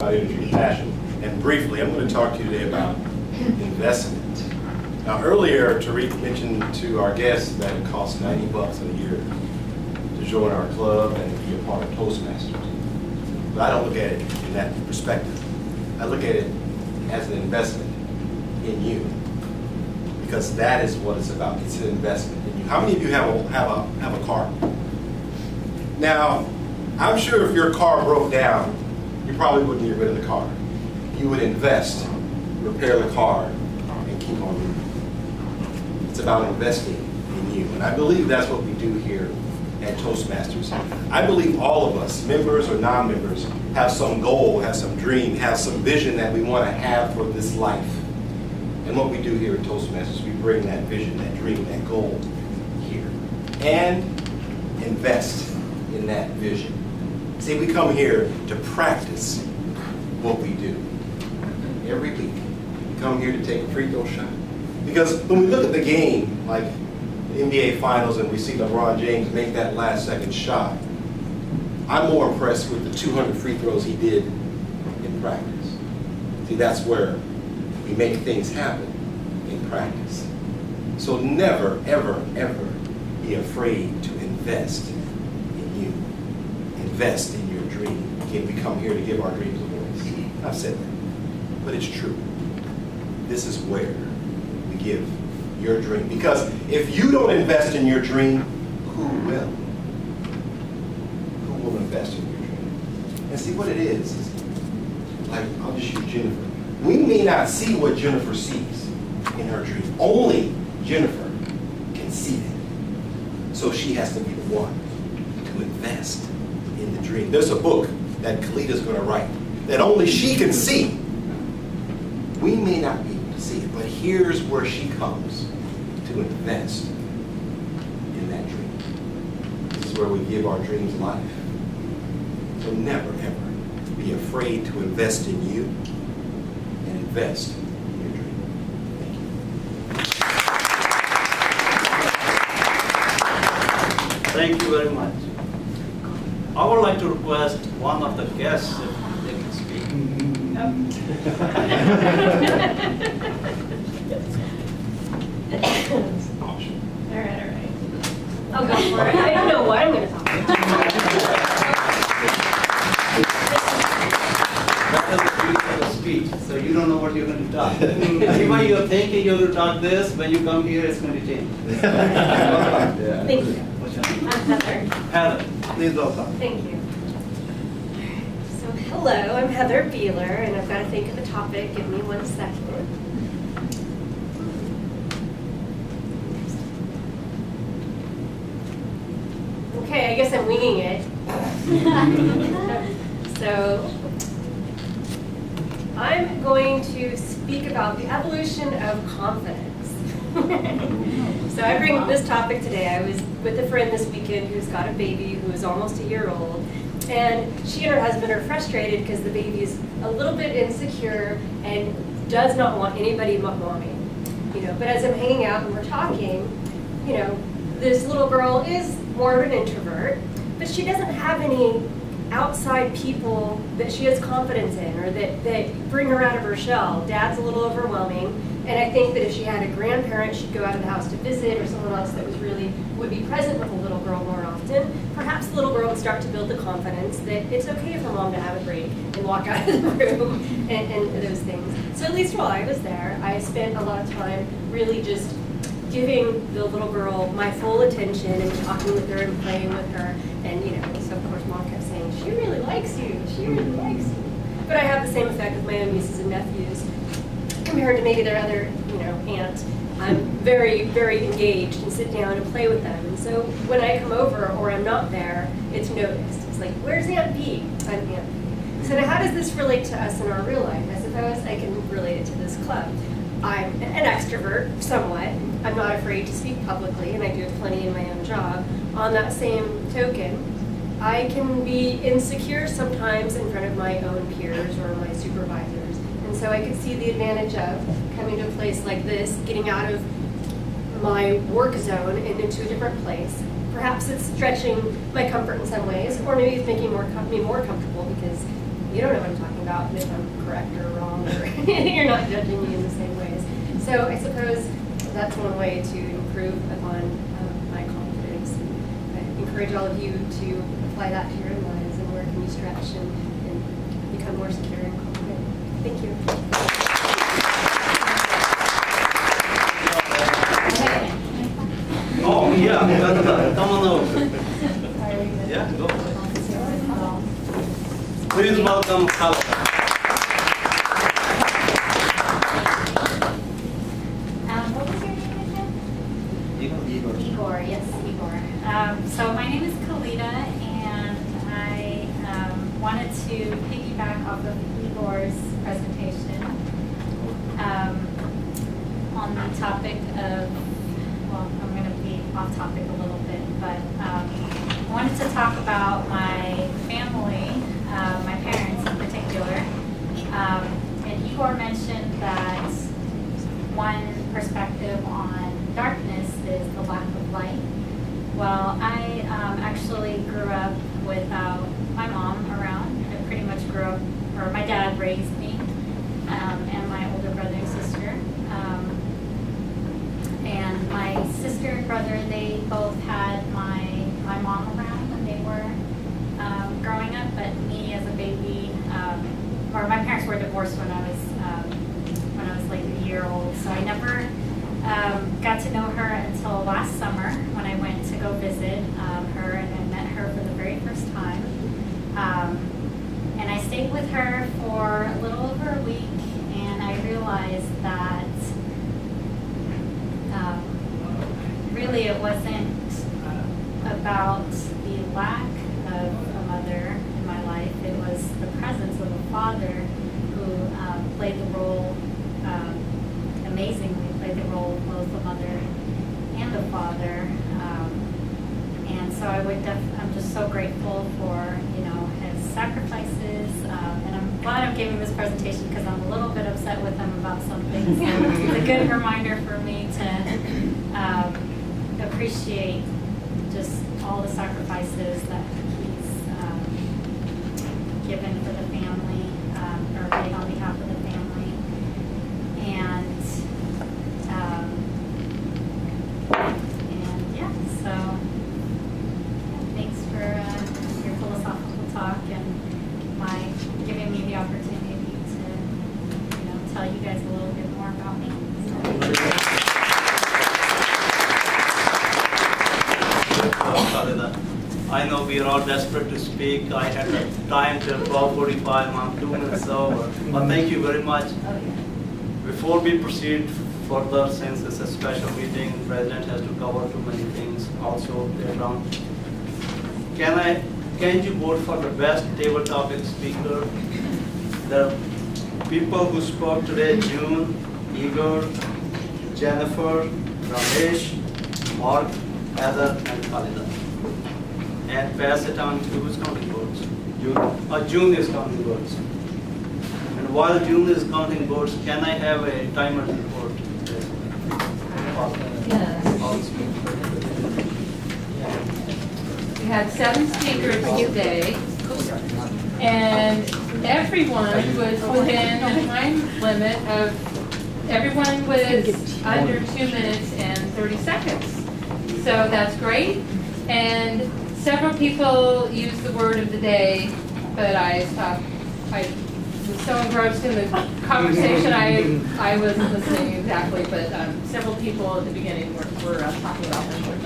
About energy and passion. And briefly, I'm going to talk to you today about investment. Now, earlier, Tariq mentioned to our guests that it costs $90 in a year to join our club and be a part of Toastmasters. But I don't look at it in that perspective. I look at it as an investment in you, because that is what it's about. It's an investment in you. How many of you have a car? Now, I'm sure if your car broke down, you probably wouldn't get rid of the car. You would invest, repair the car, and keep on moving. It's about investing in you. And I believe that's what we do here at Toastmasters. I believe all of us, members or non-members, have some goal, have some dream, have some vision that we want to have for this life. And what we do here at Toastmasters, we bring that vision, that dream, that goal here. And invest in that vision. See, we come here to practice what we do. Every week, we come here to take a free throw shot. Because when we look at the game, like the NBA Finals, and we see LeBron James make that last second shot, I'm more impressed with the 200 free throws he did in practice. See, that's where we make things happen, in practice. So never, ever, ever be afraid to invest in you. Invest in your dream. Again, we come here to give our dreams a voice. I've said that, but it's true. This is where we give your dream. Because if you don't invest in your dream, who will? Who will invest in your dream? And see, what it is like, I'll just use Jennifer. We may not see what Jennifer sees in her dream. Only Jennifer can see it. So she has to be the one to invest in the dream. There's a book that Kalita's going to write that only she can see. We may not be able to see it, but here's where she comes to invest in that dream. This is where we give our dreams life. So never, ever be afraid to invest in you and invest in your dream. Thank you. Thank you very much. I would like to request one of the guests if they can speak. All right. I'll go for it. I don't know what I'm going to talk about. That is the beauty of the speech. So you don't know what you're going to talk. Even you're thinking you're going to talk this, when you come here, it's going to change. Thank you. What's your name? I'm Heather. Heather, please welcome. Thank you. So hello, I'm Heather Beeler, and I've got to think of a topic. Give me 1 second. Okay, I guess I'm winging it. So I'm going to speak about the evolution of confidence. So I bring this topic today. I was with a friend this weekend who's got a baby who is almost a year old, and she and her husband are frustrated because the baby is a little bit insecure and does not want anybody but mommy. But as I'm hanging out and we're talking, this little girl is more of an introvert, but she doesn't have any outside people that she has confidence in or that bring her out of her shell. Dad's a little overwhelming. And I think that if she had a grandparent, she'd go out of the house to visit, or someone else that would be present with the little girl more often. Perhaps the little girl would start to build the confidence that it's okay for mom to have a break and walk out of the room and those things. So at least while I was there, I spent a lot of time really just giving the little girl my full attention and talking with her and playing with her. And so of course mom kept saying, "She really likes you. She really likes you." But I have the same effect with my own nieces and nephews. Compared to maybe their other, aunt, I'm very, very engaged and sit down and play with them. And so when I come over or I'm not there, it's noticed. It's like, "Where's Aunt B?" I'm Aunt B. So now how does this relate to us in our real life? I suppose I can relate it to this club. I'm an extrovert, somewhat. I'm not afraid to speak publicly, and I do it plenty in my own job. On that same token, I can be insecure sometimes in front of my own peers or my supervisors. And so I could see the advantage of coming to a place like this, getting out of my work zone and into a different place. Perhaps it's stretching my comfort in some ways, or maybe it's making me more comfortable because you don't know what I'm talking about. about if I'm correct or wrong, or you're not judging me in the same ways. So I suppose that's one way to improve upon my confidence. I encourage all of you to apply that to your own lives and where can you stretch and become more secure and confident. Thank you. Oh, yeah, come on over. Yeah, go. Please welcome Khalida. What was your name again? Igor, yes, Igor. So my name is Khalida, and I wanted to piggyback off of Igor's presentation on the topic of, well, I'm going to be off topic a little bit, but I wanted to talk about my family, my parents in particular. And Igor mentioned that one perspective on darkness is the lack of light. Well, I actually grew up without my mom around. I pretty much grew up, or my dad raised me, and my older brother and sister. And my sister and brother, they both had my mom around when they were growing up, but me as a baby, or my parents were divorced when I was like a year old, so I never got to know her until last summer when I went to go visit her, and I met her for the very first time. And I stayed with her for a little over a week, and I realized that really it wasn't about the lack of a mother in my life. It was the presence of a father who played the role, amazingly played the role of both a mother and a father. And so I'm just so grateful for, his sacrifices. And I'm glad I'm giving this presentation because I'm a little bit upset with him about some things. It's a good reminder for me to appreciate just all the sacrifices that he's given for the family, or made on behalf of the family. And yeah, so thanks for your philosophical talk and my giving me the opportunity to, tell you guys a little bit more about me. I know we are all desperate to speak. I had the time till 12:45. I'm 2 minutes over. But thank you very much. Before we proceed further, since it's a special meeting, the president has to cover too many things also later on. Can you vote for the best table topic speaker? The people who spoke today: June, Igor, Jennifer, Ramesh, Mark, Heather, and Khalida. And pass it on to who's counting votes? June is counting votes. And while June is counting votes, can I have a timer report? Yes. We had 7 speakers today, and everyone was within the time limit of, everyone was under 2 minutes and 30 seconds. So that's great. And several people used the word of the day, but I stopped. I was so engrossed in the conversation, I wasn't listening exactly, but several people at the beginning were talking about this word.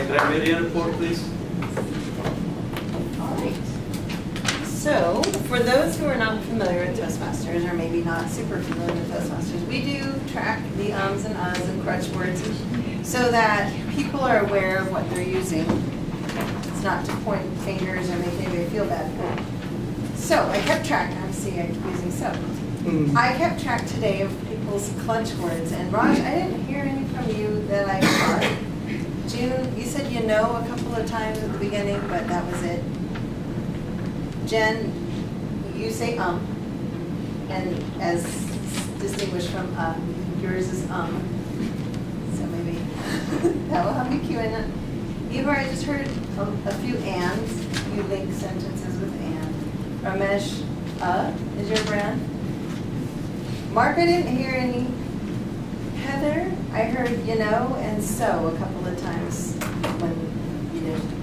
Grammarian report, please. All right. So, for those who are not familiar with Toastmasters, or maybe not super familiar with Toastmasters, we do track the ums and uhs and crutch words so that people are aware of what they're using. It's not to point fingers or make anybody feel bad. So, I kept track. I see I keep using so. I kept track today of people's clutch words. And Raj, I didn't hear any from you that I caught. June, you said a couple of times at the beginning, but that was it. Jen, you say and as distinguished from yours is so maybe that will help you cue in. Igor, I just heard a few ands. You who links sentences with and. Ramesh, is your brand? Mark, I didn't hear any. Heather, I heard, and so a couple of times when you didn't,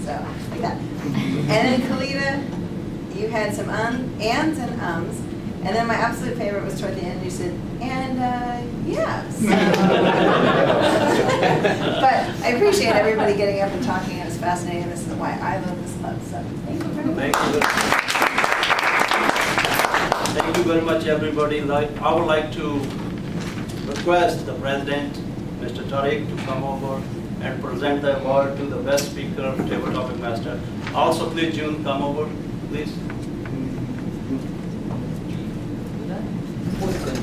so, like that. And then Kalita, you had some ands and ums. And then my absolute favorite was toward the end, you said, and yes. But I appreciate everybody getting up and talking. It was fascinating. This is why I love this club. So thank you very much. Thank you very much, everybody. I would like to request the president, Mr. Tariq, to come over and present the award to the best speaker, table topic master. Also, please, June, come over, please.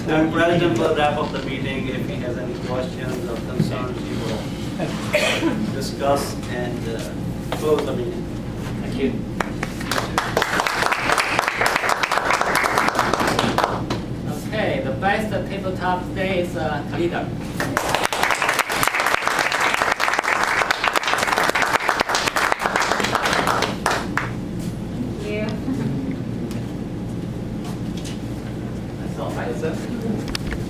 And president will wrap up the meeting. If he has any questions or concerns, he will discuss and close the meeting. Thank you. Okay, the best tabletop today is Kalita. Thank you. That's all. That's it.